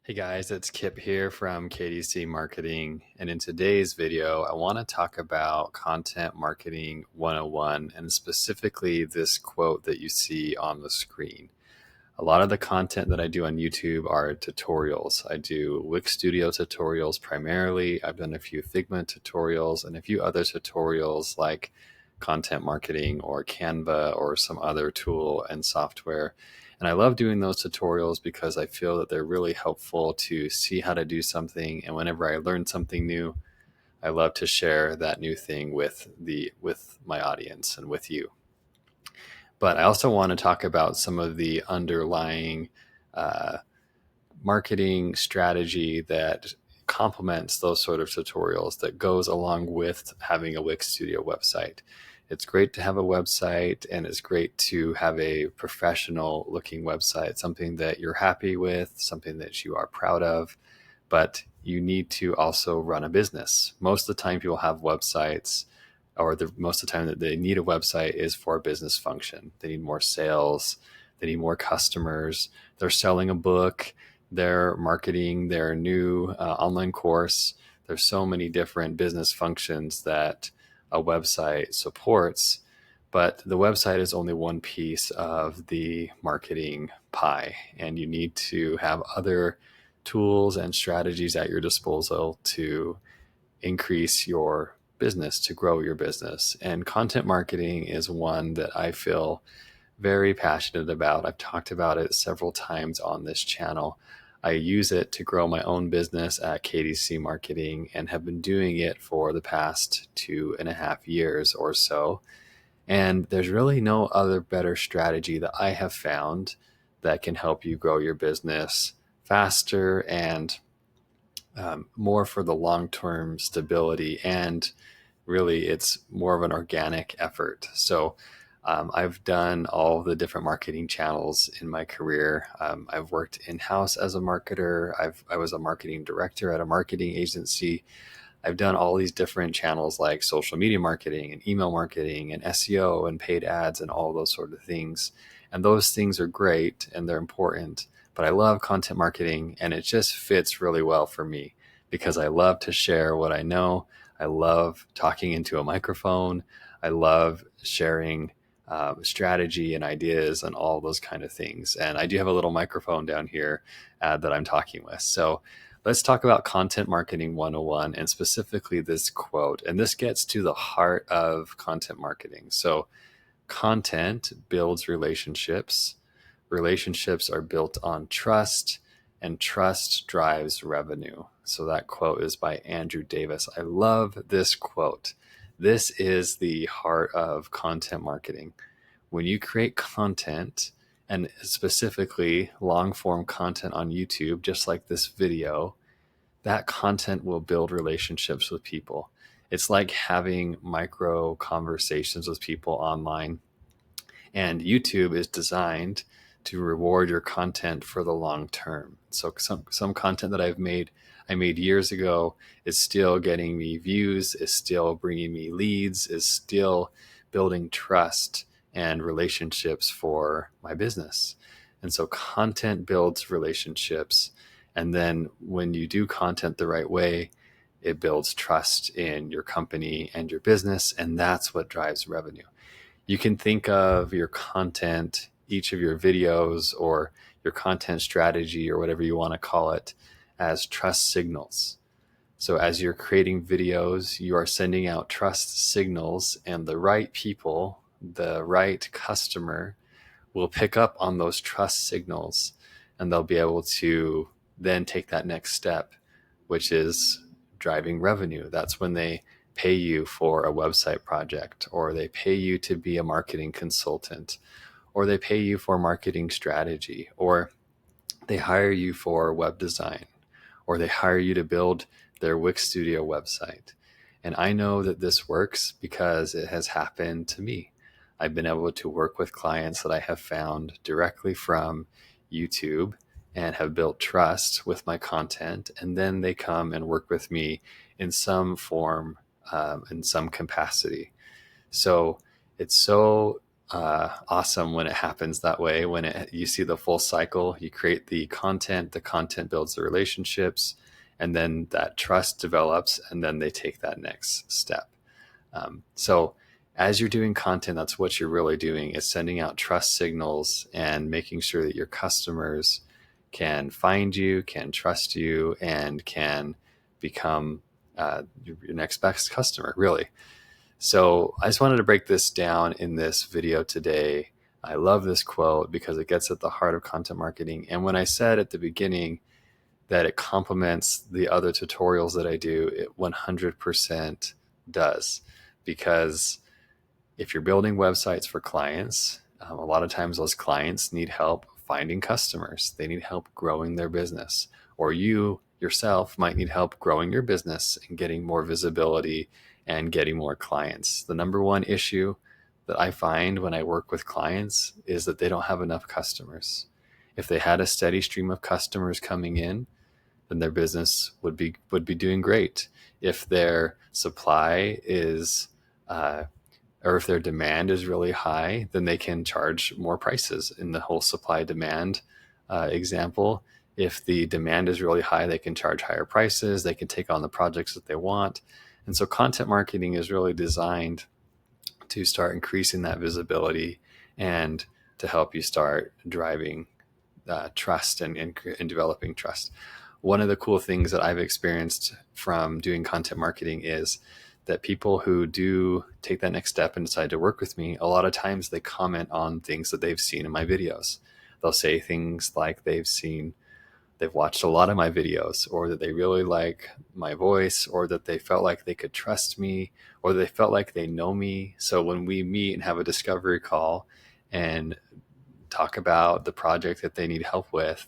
Hey guys, it's Kip here from KDC Marketing. And in today's video, I want to talk about Content Marketing 101 and specifically this quote that you see on the screen. A lot of the content that I do on YouTube are tutorials. I do Wix Studio tutorials primarily. I've done a few Figma tutorials and a few other tutorials like content marketing or Canva or some other tool and software. And I love doing those tutorials because I feel that they're really helpful to see how to do something. And whenever I learn something new, I love to share that new thing with my audience and with you. But I also want to talk about some of the underlying uh, marketing strategy that complements those sort of tutorials that goes along with having a Wix Studio website. It's great to have a website and it's great to have a professional looking website, something that you're happy with, something that you are proud of, but you need to also run a business. Most of the time people have websites or most of the time that they need a website is for a business function. They need more sales, they need more customers, they're selling a book, they're marketing their new online course. There's so many different business functions that a website supports, but the website is only one piece of the marketing pie, and you need to have other tools and strategies at your disposal to increase your business, to grow your business. And content marketing is one that I feel very passionate about. I've talked about it several times on this channel. I use it to grow my own business at KDC Marketing and have been doing it for the past 2.5 years or so. And there's really no other better strategy that I have found that can help you grow your business faster and more for the long-term stability. And really, it's more of an organic effort. So I've done all the different marketing channels in my career. I've worked in-house as a marketer. I was a marketing director at a marketing agency. I've done all these different channels like social media marketing and email marketing and SEO and paid ads and all those sort of things. And those things are great and they're important, but I love content marketing and it just fits really well for me because I love to share what I know. I love talking into a microphone. I love sharing strategy and ideas and all those kind of things. And I do have a little microphone down here that I'm talking with. So let's talk about Content Marketing 101 and specifically this quote. And this gets to the heart of content marketing. So content builds relationships. Relationships are built on trust, and trust drives revenue. So that quote is by Andrew Davis. I love this quote. This is the heart of content marketing. When you create content, and specifically long form content on YouTube, just like this video, that content will build relationships with people. It's like having micro conversations with people online. And YouTube is designed to reward your content for the long term. So some content that I made years ago is still getting me views, is still bringing me leads, is still building trust and relationships for my business. And so content builds relationships. And then when you do content the right way, it builds trust in your company and your business. And that's what drives revenue. You can think of your content, each of your videos or your content strategy or whatever you want to call it, as trust signals. So as you're creating videos, you are sending out trust signals, and the right people, the right customer will pick up on those trust signals, and they'll be able to then take that next step, which is driving revenue. That's when they pay you for a website project, or they pay you to be a marketing consultant, or they pay you for marketing strategy, or they hire you for web design, or they hire you to build their Wix Studio website. And I know that this works because it has happened to me. I've been able to work with clients that I have found directly from YouTube and have built trust with my content. And then they come and work with me in some form, in some capacity. So it's so awesome when it happens that way. When you see the full cycle, you create the content builds the relationships, and then that trust develops, and then they take that next step. So as you're doing content, that's what you're really doing, is sending out trust signals and making sure that your customers can find you, can trust you, and can become your next best customer, really. So I just wanted to break this down in this video today. I love this quote because it gets at the heart of content marketing. And when I said at the beginning that it complements the other tutorials that I do, it 100% does. Because if you're building websites for clients, a lot of times those clients need help finding customers. They need help growing their business. Or you yourself might need help growing your business and getting more visibility and getting more clients. The number one issue that I find when I work with clients is that they don't have enough customers. If they had a steady stream of customers coming in, then their business would be doing great. If their supply is or if their demand is really high, then they can charge more prices. In the whole supply demand example, if the demand is really high, they can charge higher prices. They can take on the projects that they want. And so content marketing is really designed to start increasing that visibility and to help you start driving trust and developing trust. One of the cool things that I've experienced from doing content marketing is that people who do take that next step and decide to work with me, a lot of times they comment on things that they've seen in my videos. They'll say things like they've watched a lot of my videos, or that they really like my voice, or that they felt like they could trust me, or they felt like they know me. So when we meet and have a discovery call and talk about the project that they need help with,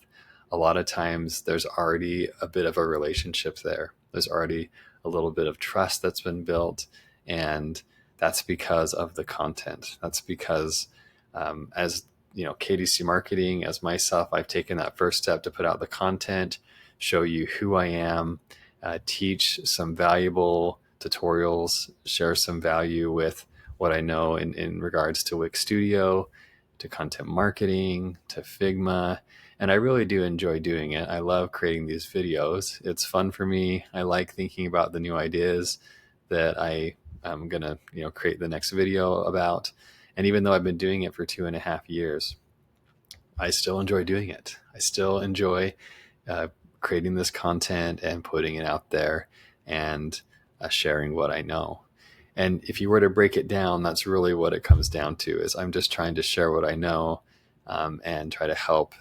a lot of times there's already a bit of a relationship there. There's already a little bit of trust that's been built, and that's because of the content. That's because as KDC Marketing, as myself, I've taken that first step to put out the content, show you who I am, teach some valuable tutorials, share some value with what I know in regards to Wix Studio, to content marketing, to Figma. And I really do enjoy doing it. I love creating these videos. It's fun for me. I like thinking about the new ideas that I'm going to create the next video about. And even though I've been doing it for 2.5 years, I still enjoy doing it. I still enjoy creating this content and putting it out there and sharing what I know. And if you were to break it down, that's really what it comes down to, is I'm just trying to share what I know and try to help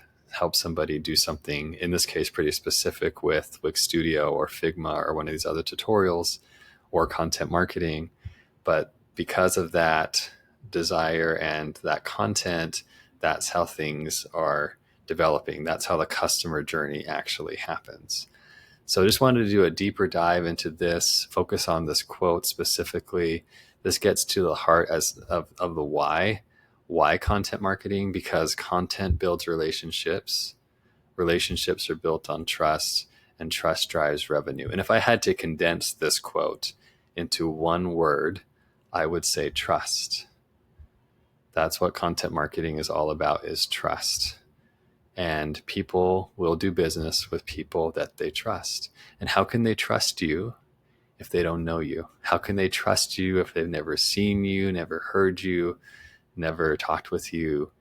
somebody do something, in this case, pretty specific with Wix Studio or Figma or one of these other tutorials or content marketing. But because of that desire and that content, that's how things are developing. That's how the customer journey actually happens. So I just wanted to do a deeper dive into this, focus on this quote specifically. This gets to the heart of the why. Why content marketing? Because content builds relationships. Relationships are built on trust, and trust drives revenue. And if I had to condense this quote into one word, I would say trust. That's what content marketing is all about, is trust. And people will do business with people that they trust. And how can they trust you if they don't know you? How can they trust you if they've never seen you, never heard you, never talked with you?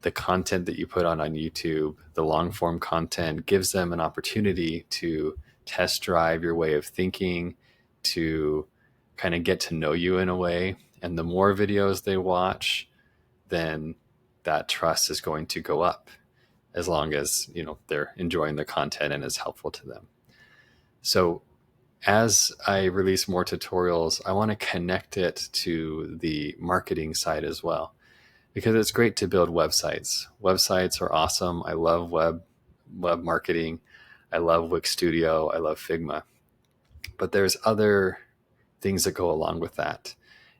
The content that you put on YouTube, the long form content, gives them an opportunity to test drive your way of thinking, to kind of get to know you in a way. And the more videos they watch, then that trust is going to go up, as long as they're enjoying the content and it's helpful to them. So as I release more tutorials, I want to connect it to the marketing side as well, because it's great to build websites. Websites are awesome. I love web marketing. I love Wix Studio. I love Figma. But there's other things that go along with that.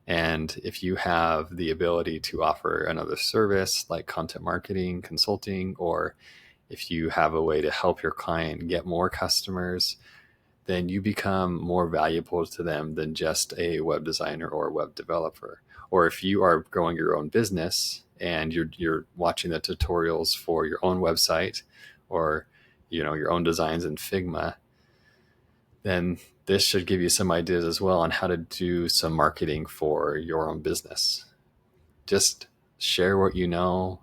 And if you have the ability to offer another service like content marketing, consulting, or if you have a way to help your client get more customers, then you become more valuable to them than just a web designer or a web developer. Or if you are growing your own business and you're watching the tutorials for your own website or your own designs in Figma, then this should give you some ideas as well on how to do some marketing for your own business. Just share what you know,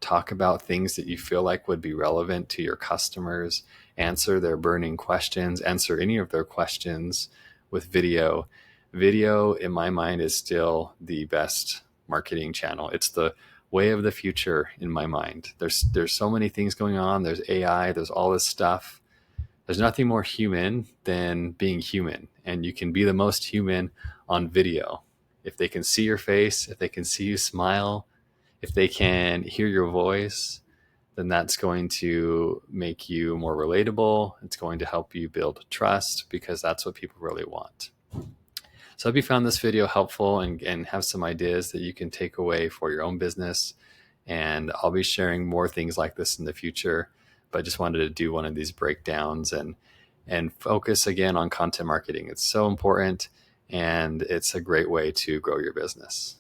talk about things that you feel like would be relevant to your customers, answer their burning questions, answer any of their questions with video. Video, in my mind, is still the best marketing channel. It's the way of the future in my mind. There's so many things going on. There's AI, there's all this stuff. There's nothing more human than being human, and you can be the most human on video. If they can see your face, if they can see you smile, if they can hear your voice, then that's going to make you more relatable. It's going to help you build trust, because that's what people really want. So I hope you found this video helpful and have some ideas that you can take away for your own business. And I'll be sharing more things like this in the future, but I just wanted to do one of these breakdowns and focus again on content marketing. It's so important, and it's a great way to grow your business.